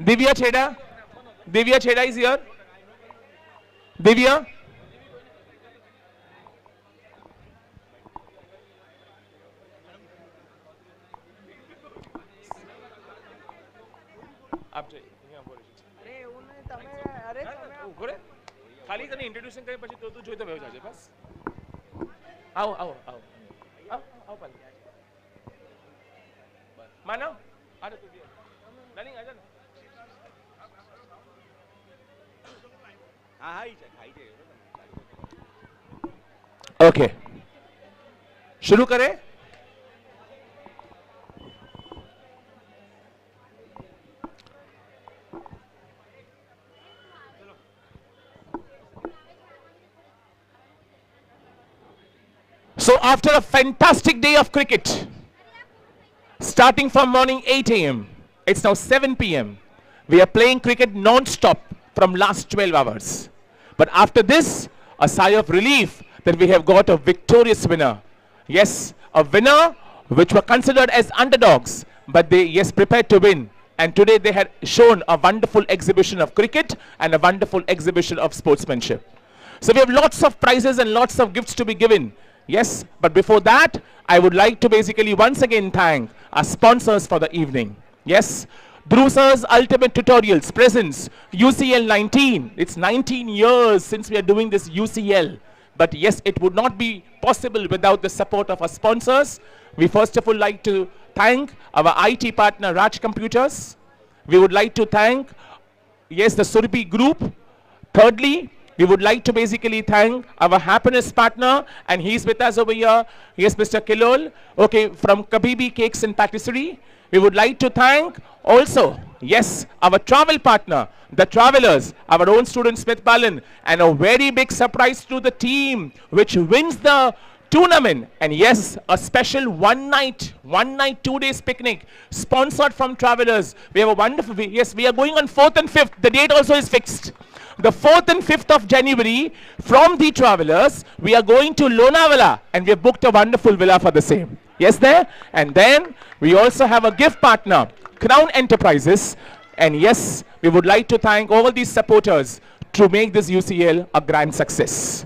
Divya Chheda. Divya Chheda is here. Divya. आप जाइए यहाँ बोले અરે એવું નહીં તમે અરે તમે ઉભો રે ખાલી તને ઇન્ટ્રોડ્યુશન કરી પછી તું જોઈ તો બેહો જાજે બસ આવો આવો આવો આવો આવો પાલ માનવ અરે તું ડાર્લિંગ આજા ને હા હા ખાઈ જાય ओके शुरू करें So after a fantastic day of cricket, starting from morning 8 a.m., it's now 7 p.m. We are playing cricket non-stop from last 12 hours. But after this, a sigh of relief that we have got a victorious winner. Yes, a winner which were considered as underdogs, but they, yes, prepared to win. And today they had shown a wonderful exhibition of cricket and a wonderful exhibition of sportsmanship. So we have lots of prizes and lots of gifts to be given. Yes, but before that, I would like to basically once again thank our sponsors for the evening. Yes, Drusar's Ultimate Tutorials presents UCL 19. It's 19 years since we are doing this UCL. But yes, it would not be possible without the support of our sponsors. We first of all like to thank our IT partner Raj Computers. We would like to thank, yes, the Surabhi Group. Thirdly, we would like to basically thank our happiness partner, and he's with us over here. Yes, Mr. Kilol, okay, from Kabibi Cakes and Patisserie. We would like to thank also, yes, our travel partner, the Travelers, our own student Smith Balan, and a very big surprise to the team which wins the tournament. And yes, a special one night, 2 days picnic sponsored from Travelers. We have a wonderful, yes, we are going on 4th and 5th. The date also is fixed. The 4th and 5th of January from the Travelers, we are going to Lonavala, and we have booked a wonderful villa for the same. Yes, there. And then we also have a gift partner, Crown Enterprises. And yes, we would like to thank all these supporters to make this UCL a grand success.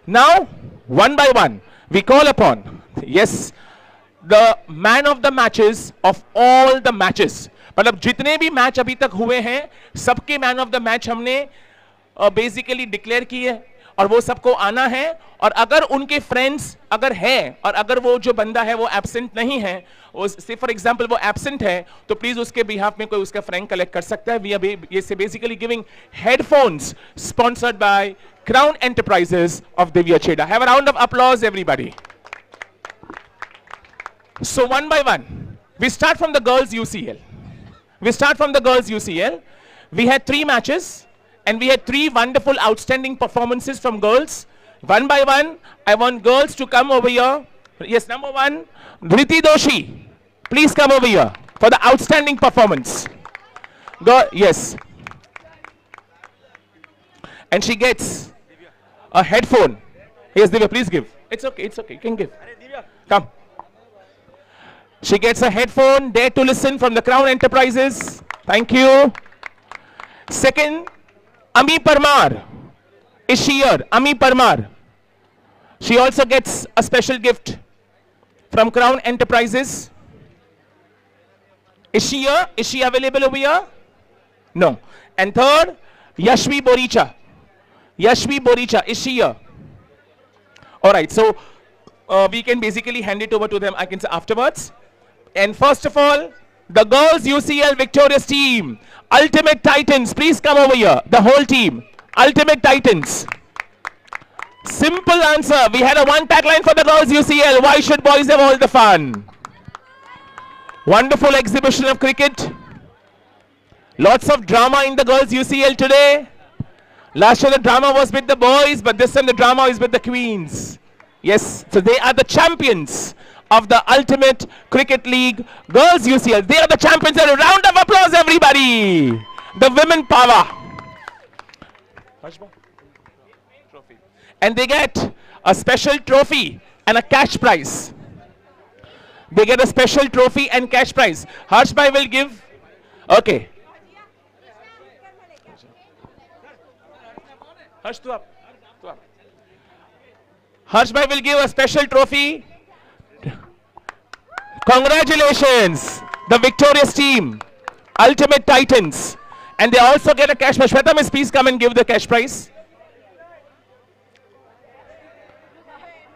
Now, one by one, we call upon, yes, the man of the matches of all the matches. मतलब जितने भी match अभी तक हुए हैं, सबके man of the match हमने basically declare किए और वो सबको आना है. और अगर उनके फ्रेंड्स अगर हैं और अगर वो जो बंदा है वो एब्सेंट नहीं है, से फॉर एग्जांपल वो एब्सेंट है, तो प्लीज उसके बिहाफ में कोई उसका फ्रेंड कलेक्ट कर सकता है. We are yeah say basically giving headphones sponsored by Crown Enterprises of Divya Chheda. Have a round of applause everybody. So one by one, we start from the girls UCL. We start from the girls UCL. We had 3 matches and we had 3 wonderful outstanding performances from girls. One by one, I want girls to come over here. Yes, number 1, Dhriti Doshi. Please come over here for the outstanding performance. Girl, yes. And she gets a headphone. Yes, Divya, please give. It's okay, you can give. Come. She gets a headphone, Dare to Listen from the Crown Enterprises. Thank you. Second, Ami Parmar. Is she here? Ami Parmar. She also gets a special gift from Crown Enterprises. Is she here? Is she available over here? No. And third, Yashvi Boricha. Yashvi Boricha. Is she here? Alright, so we can basically hand it over to them, I can say afterwards. And first of all, the girls UCL victorious team, Ultimate Titans, please come over here, the whole team, Ultimate Titans. Simple answer, we had a one tagline for the girls UCL, why should boys have all the fun? Wonderful exhibition of cricket. Lots of drama in the girls UCL today. Last year the drama was with the boys, but this time the drama is with the queens. Yes, so they are the champions of the Ultimate Cricket League Girls UCL. They are the champions. A round of applause, everybody. The women power. And they get a special trophy and a cash prize. They get a special trophy and cash prize. Harsh bhai will give. Okay. Harsh, tu aap. Harsh bhai will give a special trophy. Congratulations, the victorious team, Ultimate Titans. And they also get a cash prize. Shweta, miss, please come and give the cash prize.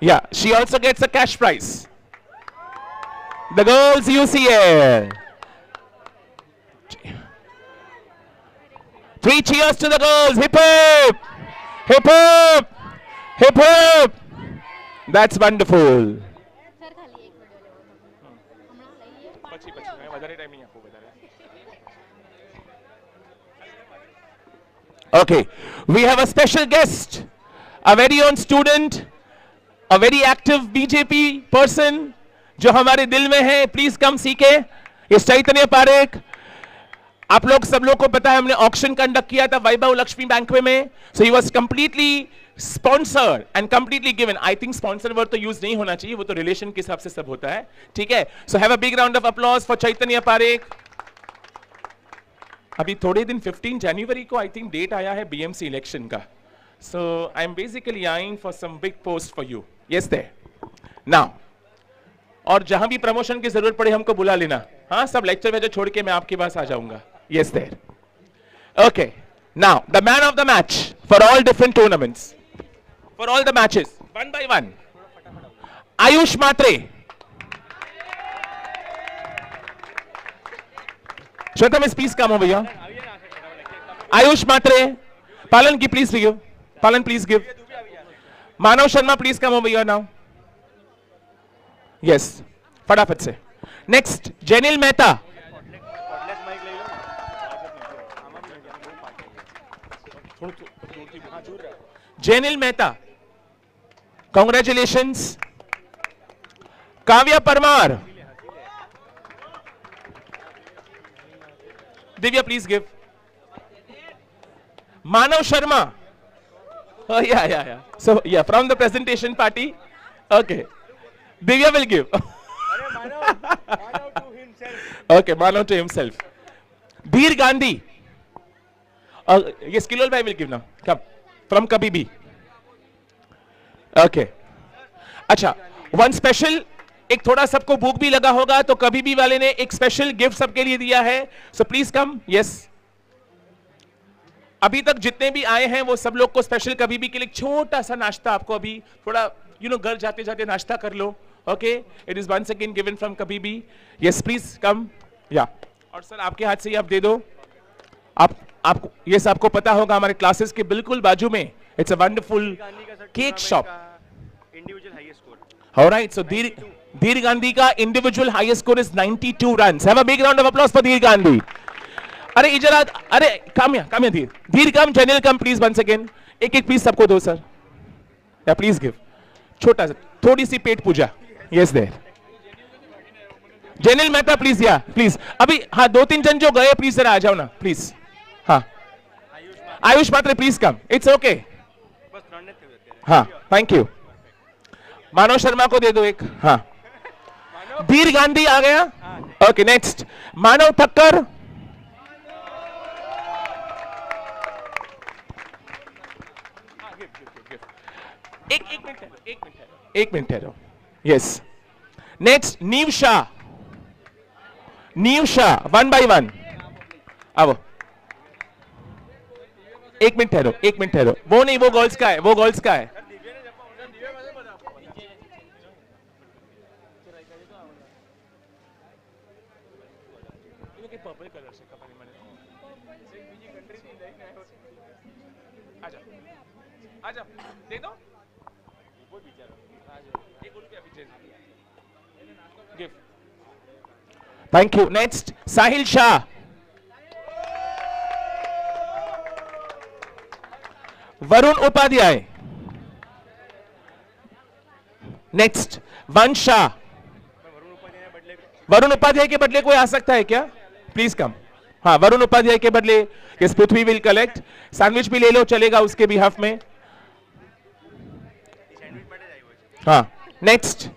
Yeah, she also gets a cash prize. The girls UCL. 3 cheers to the girls. Hip hip! Hip hip! Hip hip! That's wonderful. Sir ખાલી એક video લેવો તો હમણાં લઈ લઈએ Okay, we have a special guest, a very own student, a very active BJP person, जो हमारे दिल में है. Please come सीखे. ये चैतन्य पारेख. आप लोग सब लोग को पता है हमने ऑक्शन कंडक्ट किया था वैभव लक्ष्मी बैंकवे में. So he was completely sponsored and completely given. I think sponsor word तो यूज नहीं होना चाहिए, वो तो रिलेशन के हिसाब से सब होता है. ठीक है. So have a big round of applause for चैतन्य पारेख. अभी थोड़े दिन 15 जनवरी को आई थिंक डेट आया है बीएमसी इलेक्शन का. So I'm basically eyeing for some big post for you. Yes there now. और जहां भी प्रमोशन की जरूरत पड़े हमको बुला लेना. हाँ, सब लेक्चर वेक्चर छोड़ के मैं आपके पास आ जाऊंगा. Yes there. Okay, now the man of the match for all different tournaments, for all the matches, one by one. Ayush Mhatre. Shweta miss please come over here. Ayush Mhatre. Palan की please give. Palan please give. Manav Sharma please come over here now. Yes, फटाफट से. Next Jenil Mehta. Jenil Mehta, congratulations. Kavya Parmar. Divya, please give. Manav Sharma. Oh, yeah. So, yeah, from the presentation party. Okay. Divya will give. Manav to himself. Okay, Manav to himself. Dheer Gandhi. Yes, Kilol bhai will give now. Come. From Kabibi. Okay. अच्छा, one special. एक थोड़ा सबको भूख भी लगा होगा तो कभी भी वाले ने एक स्पेशल गिफ्ट सबके लिए दिया है. So please come. यस, अभी तक जितने भी आए हैं वो सब लोग को स्पेशल कभी भी के लिए छोटा सा नाश्ता आपको अभी थोड़ा घर जाते जाते नाश्ता कर लो. Okay, it is once again given from कभी भी. Yes please come. या और सर आपके हाथ से ही आप दे दो. आपको यस, आपको पता होगा हमारे क्लासेस के बिल्कुल बाजू में it's a wonderful cake shop. Individual highest score. Alright, so Dheer Gandhi का individual highest score is 92 runs. Have a big round of applause for Dheer Gandhi. अरे इधर अरे come here Dheer. Dheer come, Janil come please once again. एक piece सबको दो sir. या please give. छोटा सा थोड़ी सी पेट पूजा. Yes there. Janil Mehta please. या प्लीज अभी हाँ 2-3 जन जो गए प्लीज जरा आ जाओ ना प्लीज. हाँ, आयुष मात्रे प्लीज कम. It's okay. हाँ, थैंक यू. मानव शर्मा को दे दो एक. हाँ, धीर गांधी आ गया. ओके, नेक्स्ट मानव ठक्कर. एक मिनट ठहरो. यस, नेक्स्ट नीव शाह. One by one. अब एक मिनट ठहरो. वो नहीं, वो गर्ल्स का है. पर्पल कलर से कपड़े मैंने आजा दे दो. Thank you. Next Sahil Shah. Varun Upadhyay. Next Vansh Shah. Varun Upadhyay के बदले कोई आ सकता है क्या? Please come. हाँ, वरुण उपाध्याय के बदले yes Prithvi will collect. Sandwich भी ले लो, चलेगा उसके बिहाफ में. हाँ, नेक्स्ट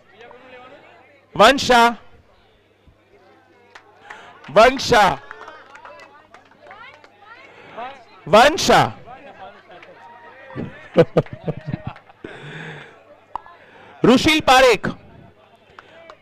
वंशा. रुशील पारेख।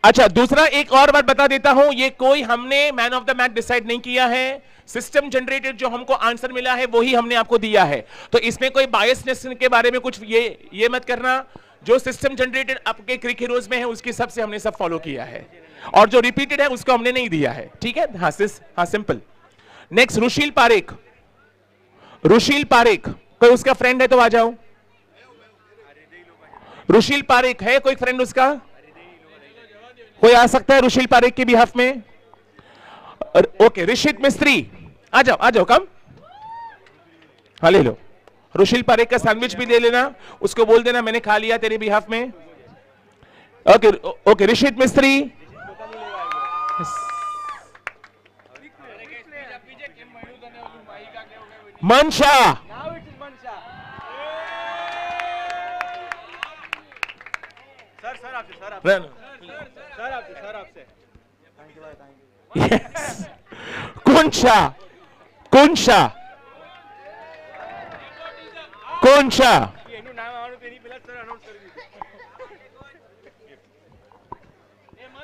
अच्छा, दूसरा एक और बात बता देता हूं, ये कोई हमने man of the match decide नहीं किया है, सिस्टम जनरेटेड जो हमको आंसर मिला है वही हमने आपको दिया है, तो इसमें कोई बायसनेस के बारे में कुछ ये मत करना। जो सिस्टम जनरेटेड आपके क्रिक हीरोज में है उसके हिसाब से हमने सब फॉलो किया है, और जो रिपीटेड है उसको हमने नहीं दिया है, ठीक है। हाँ सिंपल। नेक्स्ट रुशील पारेख। रुशील पारेख, कोई उसका फ्रेंड है तो आ जाओ। रुशील पारेख है कोई फ्रेंड उसका? कोई आ सकता है रुशील पारेख के बिहाफ में? ओके, ऋषित मिस्त्री आ जाओ कम। हाँ ले लो, रुशील पारेख का सैंडविच भी ले लेना, उसको बोल देना मैंने खा लिया तेरे बिहाफ में। ओके ऋषित मिस्त्री। मनशा। Now it is Mansha. Sir आपसे Thank you, bhai. Thank you. Yes. Kunsha. Kunsha. Kunsha. એનું નામ આવવાનું તેની પહેલા સર અનાઉન્સ કરી દીધું.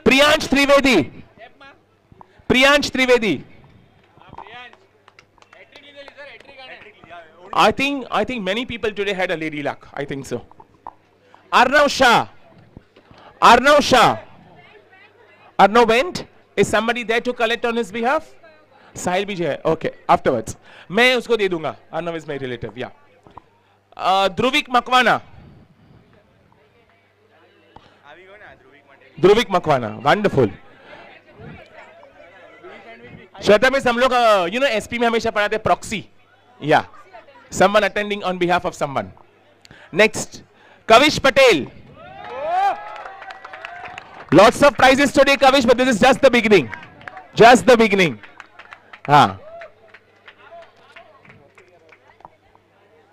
Priyansh Trivedi. Priyansh Trivedi. I think many people today had a lady luck. I think so. Arnav Shah. Arnav Shah. Arnav went. Is somebody there to collect on his behalf? Sahil भी है. Okay. Afterwards. मैं उसको दे दूंगा. Arnav is my relative. Yeah. Druvik Makwana. આવી ગયો ને ધ્રુવિક માટે. Druvik Makwana. Wonderful. Shweta में हम लोग एसपी में हमेशा पढ़ाते प्रॉक्सी. या someone attending on behalf of someone. Next, Kavish Patel. Lots of prizes today, Kavish, but this is just the beginning. Just the beginning. हाँ.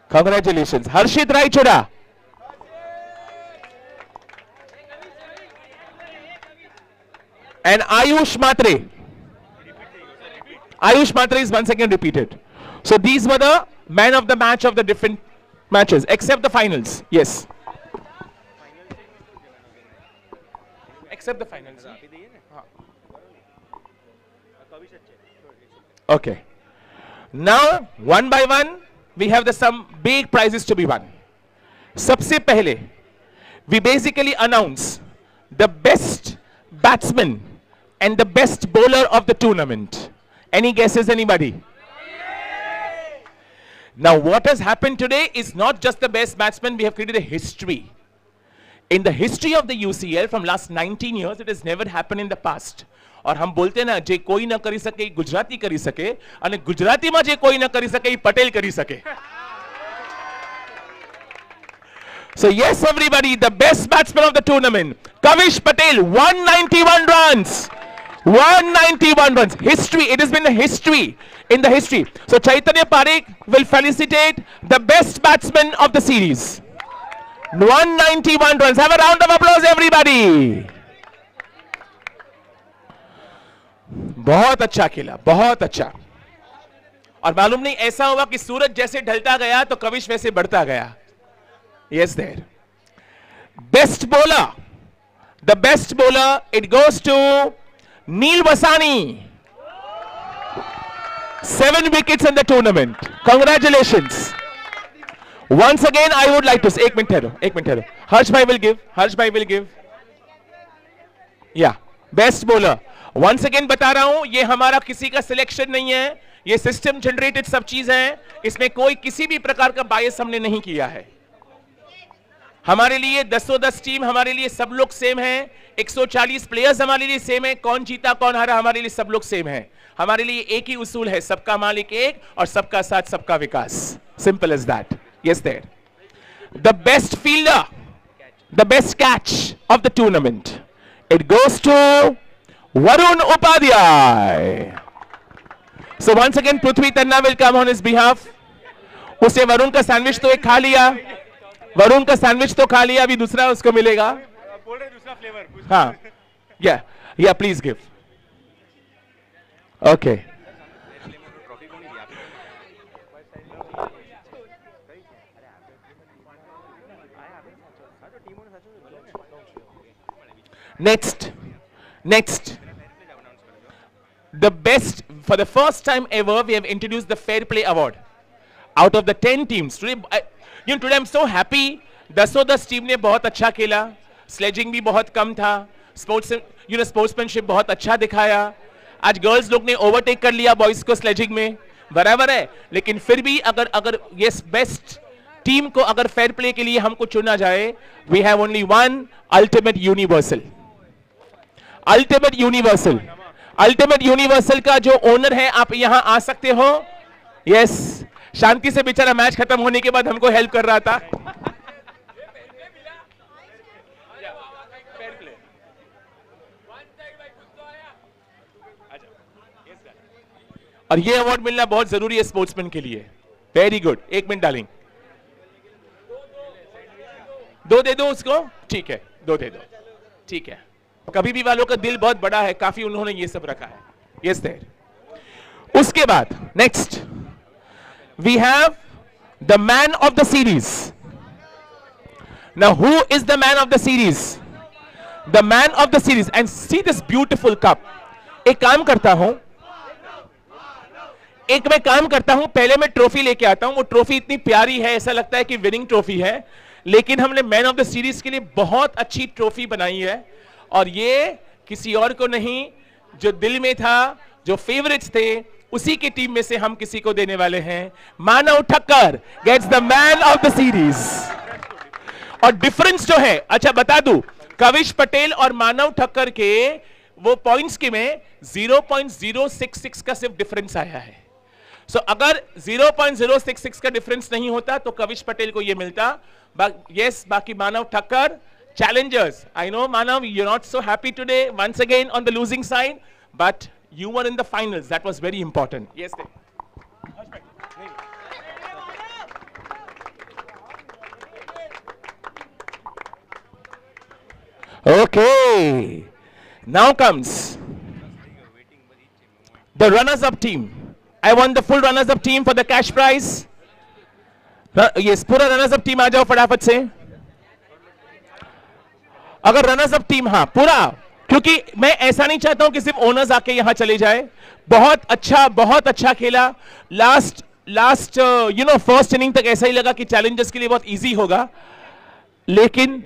Congratulations. Harshit Raichoda. And Ayush Matre. Ayush Matre is once again repeated. So these were the man of the match of the different matches, except the finals. Yes. Except the finals. આપી દઈએ ને. કવિશ જ છે. Okay. Now, one by one, we have some big prizes to be won. सबसे पहले, we basically announce the best batsman and the best bowler of the tournament. Any guesses, anybody? Now, what has happened today is not just the best batsman, we have created a history. In the history of the UCL from last 19 years, it has never happened in the past. और हम बोलते हैं ना, जे कोई ना करी सके गुजराती करी सके, और गुजराती में जे कोई ना करी सके पटेल करी सके. So yes, everybody, the best batsman of the tournament, Kavish Patel, 191 runs. 191 runs. History. It has been a history in the history. So Chaitanya Parekh will felicitate the best batsman of the series. 191 runs. Have a round of applause, everybody. बहुत अच्छा खेला, बहुत अच्छा. और मालूम नहीं ऐसा हुआ कि सूरज जैसे ढलता गया तो कविश वैसे बढ़ता गया. Yes, there. Best bowler. The best bowler, it goes to Neil Vasani. 7 wickets in the tournament. Congratulations. Once again, I would like to say, एक मिनट ठहरो. Harsh bhai will give. Yeah, best bowler. Once again बता रहा हूं, ये हमारा किसी का selection नहीं है, ये सिस्टम जनरेटेड सब चीज है, इसमें कोई किसी भी प्रकार का बायस हमने नहीं किया है. हमारे लिए 10-10 टीम, हमारे लिए सब लोग सेम हैं, 140 प्लेयर्स हमारे लिए सेम है, कौन जीता कौन हारा हमारे लिए सब लोग सेम है. हमारे लिए एक ही उसूल है, सबका मालिक एक और सबका साथ सबका विकास. Simple as that. Yes there. The best fielder, the best catch of the tournament, it goes to Varun Upadhyay. So once again Prithvi Tanna will come on his behalf. उसे वरुण का सैंडविच तो एक खा लिया, वरुण का सैंडविच तो खा लिया, अभी दूसरा उसको मिलेगा. बोल रहे दूसरा फ्लेवर. हाँ, या please give. Okay. Next. The best, for the first time ever, we have introduced the Fair Play Award. Out of the 10 teams, today I'm so happy. 10 team ने बहुत अच्छा खेला, स्लेजिंग भी बहुत कम था, स्पोर्ट्समैनशिप बहुत अच्छा दिखाया. आज गर्ल्स लोग ने ओवरटेक कर लिया बॉयज को स्लेजिंग में, बराबर है. लेकिन फिर भी अगर यस बेस्ट टीम को अगर फेयर प्ले के लिए हमको चुना जाए, we have only one ultimate universal का जो ओनर है, आप यहां आ सकते हो. यस, शांति से बेचारा मैच खत्म होने के बाद हमको हेल्प कर रहा था. और ये अवार्ड मिलना बहुत जरूरी है स्पोर्ट्समैन के लिए. Very good. 1 मिनट डालेंगे. 2 दे दो उसको. ठीक है, 2 दे दो. ठीक है. कभी भी वालों का दिल बहुत बड़ा है, काफी उन्होंने ये सब रखा है. Yes there. उसके बाद next we have the man of the series. Now who is the man of the series? The man of the series. And see this beautiful cup. एक काम करता हूं, पहले मैं ट्रॉफी लेके आता हूं. वो ट्रॉफी इतनी प्यारी है, ऐसा लगता है कि विनिंग ट्रॉफी है, लेकिन हमने मैन ऑफ द सीरीज के लिए बहुत अच्छी ट्रॉफी बनाई है. और ये किसी और को नहीं, जो दिल में था, जो फेवरेट्स थे, उसी की टीम में से हम किसी को देने वाले हैं. Manav Thakkar gets the man of the series. और डिफरेंस जो है, अच्छा बता दूं, कविश पटेल और मानव ठक्कर के वो पॉइंट्स के में 0.066 का सिर्फ डिफरेंस आया है. सो अगर 0.066 का डिफरेंस नहीं होता तो कविश पटेल को ये मिलता. यस, बाकी मानव Thakkar challengers. I know Manav, you're not so happy today once again on the losing side, but you were in the finals. That was very important. Yes, Dave. Okay. Now comes the runners-up team. I want the full runners-up team for the cash prize. Yes, पूरा runners-up team आ जाओ फटाफट से. अगर runners up team, हाँ पूरा, क्योंकि मैं ऐसा नहीं चाहता हूं कि सिर्फ ओनर्स आके यहां चले जाए. बहुत अच्छा खेला. लास्ट फर्स्ट इनिंग तक ऐसा ही लगा कि चैलेंजर्स के लिए बहुत इजी होगा, लेकिन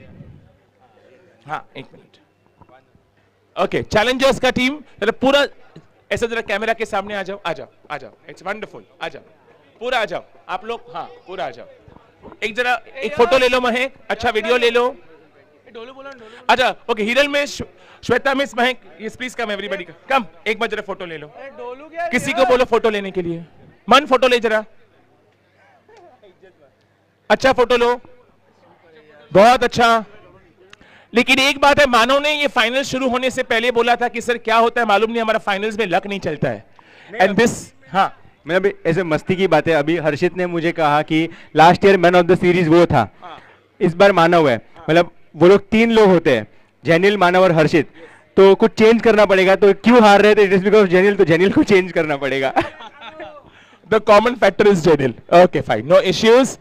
हाँ 1 मिनट. ओके, चैलेंजर्स का टीम पूरा ऐसा, जरा कैमरा के सामने आ जाओ. It's wonderful. आ जाओ, पूरा आ जाओ आप लोग. हाँ पूरा आ जाओ. एक फोटो ले लो महक. अच्छा वीडियो ले लो. अच्छा ओके. हिरल में Shweta miss Mahak, yes please come everybody. कम एक बार जरा फोटो ले लो. किसी को बोलो फोटो लेने के लिए. मन फोटो ले जरा. अच्छा फोटो लो, बहुत अच्छा. लेकिन एक बात है, मानव ने ये फाइनल शुरू होने से पहले बोला था कि सर क्या होता है मालूम नहीं, हमारा फाइनल्स में लक नहीं चलता है. एंड दिस, हाँ मैं अभी ऐसे मस्ती की बात है. अभी हर्षित ने मुझे कहा कि last year man of the series वो था, इस बार मानव है. मतलब वो लोग 3 लोग होते हैं, जेनिल, मानव और हर्षित. तो कुछ चेंज करना पड़ेगा. तो क्यों हार रहे थे? इट इज बिकॉज जेनिल, तो जेनिल को चेंज करना पड़ेगा. The common factor is Jenil. Okay fine, no issues.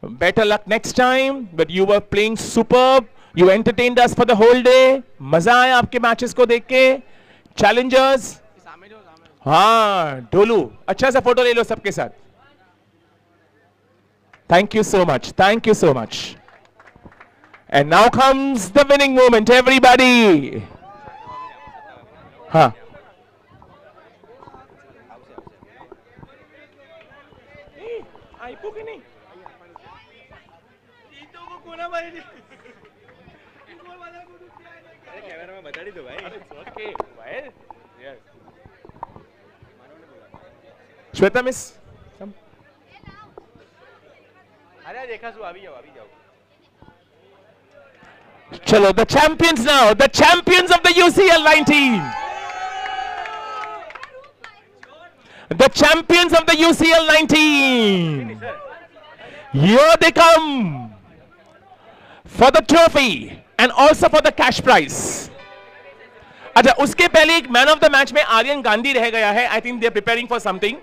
Better luck next time. But you were playing superb. You entertained us for the whole day. मजा आया आपके मैचेस को देख के. चैलेंजर्स, हाँ डोलू, अच्छा सा फोटो ले लो सबके साथ. Thank you so much, thank you so much. And now comes the winning moment, everybody. हाँ. आईपो के नहीं. कैमरा में बता दी तो भाई. Okay, well, yes. Shweta miss, अरे देखा सु अभी जाओ. चलो, the champions now, the champions of the UCL 19. The champions of the UCL 19. Here they come for the trophy and also for the cash prize. अच्छा, उसके पहले एक मैन ऑफ द मैच में आर्यन गांधी रह गया है. I think they are preparing for something.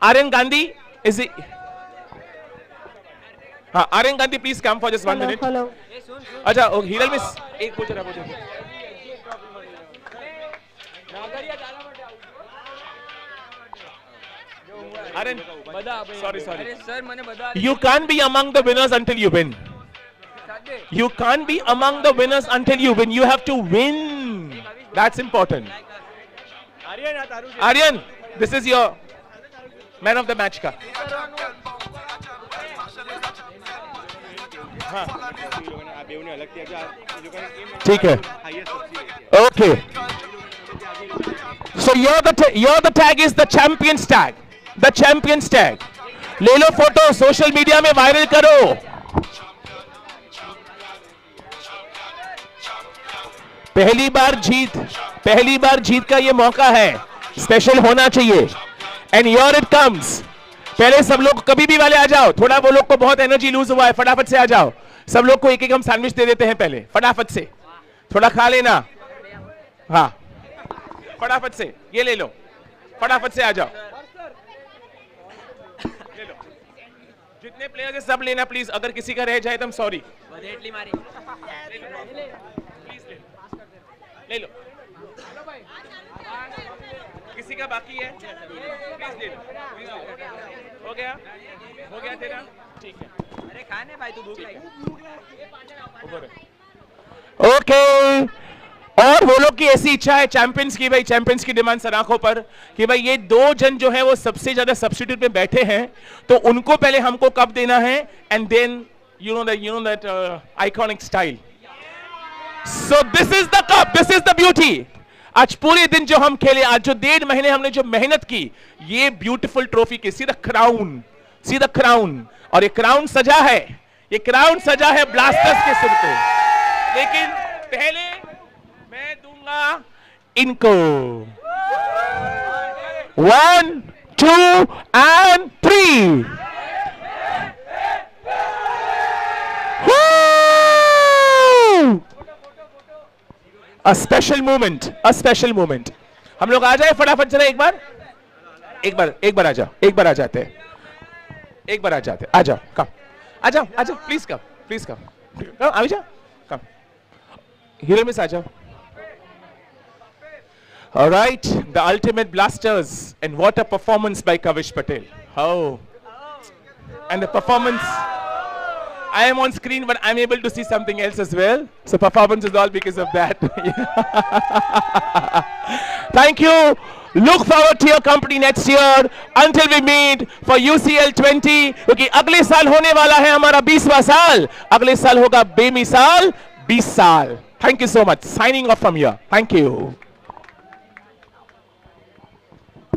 Aryan Gandhi is, हाँ Aryan Gandhi please come for just 1 minute. अच्छा हिरल मिस, एक पूछ रहा. Aryan, sorry. અરે સર મને બધા You can't be among the winners until you win. You can't be among the winners until you win. You have to win. That's important. Aryan આ તારું છે. Aryan, this is your man of the match ka. એ લોકોને આ બેવને અલગથી આપજો. આ એ લોકોની team ठीक है. Highest subsidy Okay. So your the tag is the champions tag. The champions tag. ले लो फोटो, सोशल मीडिया में वायरल करो. पहली बार जीत का ये मौका है. स्पेशल होना चाहिए. And your it comes. पहले सब लोग कभी भी वाले आ जाओ. थोड़ा वो लोग को बहुत एनर्जी लूज हुआ है. फटाफट से आ जाओ. सब लोग को एक एक हम सैंडविच दे देते हैं पहले. फटाफट से थोड़ा खा लेना. हाँ, फटाफट से ये ले लो. फटाफट से आ जाओ. ले लो. जितने प्लेयर्स है सब लेना प्लीज. अगर किसी का रह जाए तो सॉरी. બધે એટલી મારી ले लो. किसी का बाकी है प्लीज ले लो. हो गया तेरा. ठीक है. અરે ખા ને ભાઈ તું ભૂખ લાગી ओके. और वो लोग की ऐसी इच्छा है चैंपियंस की, भाई चैंपियंस की डिमांड सर आंखों पर कि भाई ये दो जन जो है वो सबसे ज्यादा सब्स्टिट्यूट में बैठे हैं, तो उनको पहले हमको कप देना है. And then you know that iconic style. So this is the cup, this is the beauty. आज पूरे दिन जो हम खेले, आज जो 1.5 महीने हमने जो मेहनत की, ये ब्यूटीफुल ट्रॉफी की. See the crown. और ये क्राउन सजा है ब्लास्टर्स के सिर पे. लेकिन पहले मैं दूंगा इनको. 1 2 and 3. A special moment. हम लोग आ जाए फटाफट जरा एक बार आ जाते हैं. आ जाओ प्लीज कम आ जाओ. कम हीरो मिस आ जाओ. All right, the ultimate blasters, and what a performance by Kavish Patel. Oh, and the performance. I am on screen, but I'm able to see something else as well. So performance is all because of that. Thank you. Look forward to your company next year. Until we meet for UCL 20. क्योंकि अगले साल होने वाला है हमारा 20वां साल. अगले साल होगा बेमिसाल 20 साल. Thank you so much. Signing off from here. Thank you.